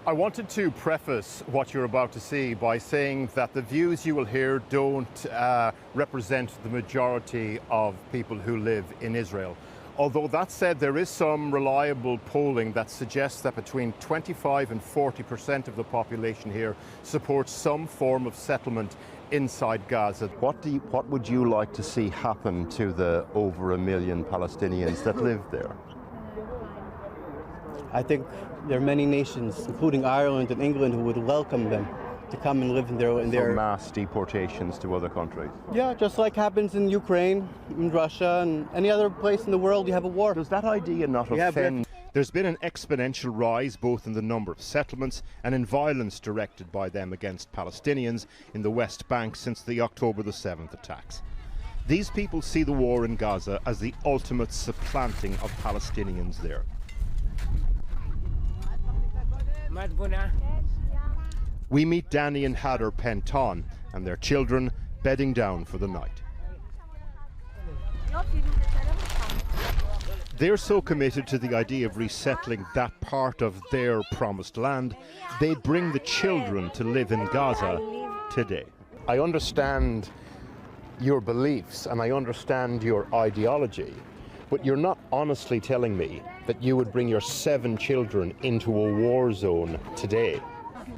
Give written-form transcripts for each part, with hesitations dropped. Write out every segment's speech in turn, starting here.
I wanted to preface what you're about to see by saying that the views you will hear don't represent the majority of people who live in Israel. Although that said, there is some reliable polling that suggests that between 25 and 40% of the population here supports some form of settlement inside Gaza. What would you like to see happen to the over 1 million Palestinians that live there? I think there are many nations, including Ireland and England, who would welcome them to come and live in their mass deportations to other countries. Yeah, just like happens in Ukraine, in Russia, and any other place in the world you have a war. Does that idea not offend? There's been an exponential rise both in the number of settlements and in violence directed by them against Palestinians in the West Bank since the October the 7th attacks. These people see the war in Gaza as the ultimate supplanting of Palestinians there. We meet Danny and Hadar Penton and their children bedding down for the night. They're so committed to the idea of resettling that part of their promised land, they bring the children to live in Gaza today. I understand your beliefs and I understand your ideology, but you're not honestly telling me that you would bring your 7 children into a war zone today.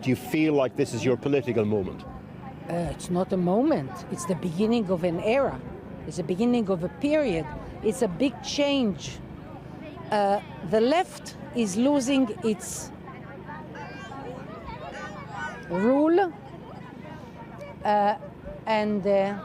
Do you feel like this is your political moment? It's not a moment. It's the beginning of an era. It's the beginning of a period. It's a big change. The left is losing its rule, and the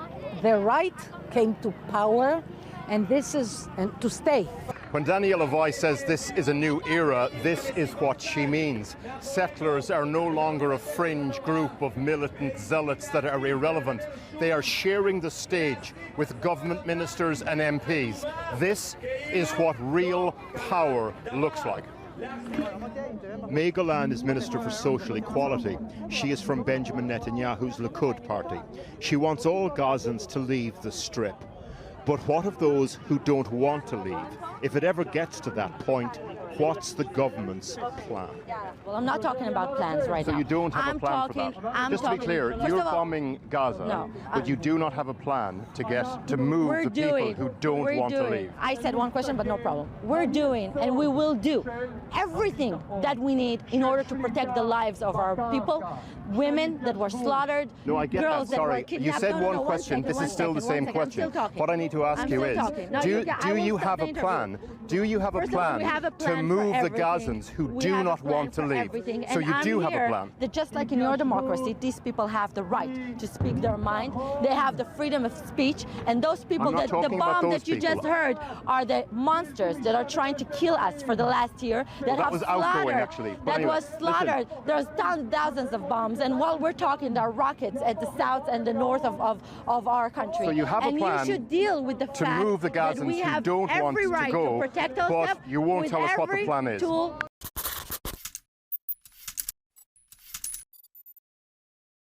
right came to power, and this is to stay. When Daniela Levi says this is a new era, this is what she means. Settlers are no longer a fringe group of militant zealots that are irrelevant. They are sharing the stage with government ministers and MPs. This is what real power looks like. May Golan is Minister for Social Equality. She is from Benjamin Netanyahu's Likud party. She wants all Gazans to leave the Strip. But what of those who don't want to leave? If it ever gets to that point, what's the government's plan? Well, I'm not talking about plans right now. So you don't have a plan for that? Just to be clear, you're bombing Gaza, but you do not have a plan to move the people who don't want to leave. I said one question, but no problem. We're doing, and we will do, everything that we need in order to protect the lives of our people, women that were slaughtered, no, I get girls that. Sorry. that were kidnapped. You said one question. This is still the same question. What I need to ask you is, do you have a plan? Do you have a plan to move the Gazans who do not want to leave? So you do have a plan. That just like in your democracy, these people have the right to speak their mind. They have the freedom of speech. And those people, the bomb that you just heard, are the monsters that are trying to kill us for the last year. That was outgoing, actually. That was slaughtered. There's thousands of bombs. And while we're talking, there are rockets at the south and the north of our country. So you have a plan you should deal with the to move the Gazans who don't want to go, but you won't tell us what the plan is.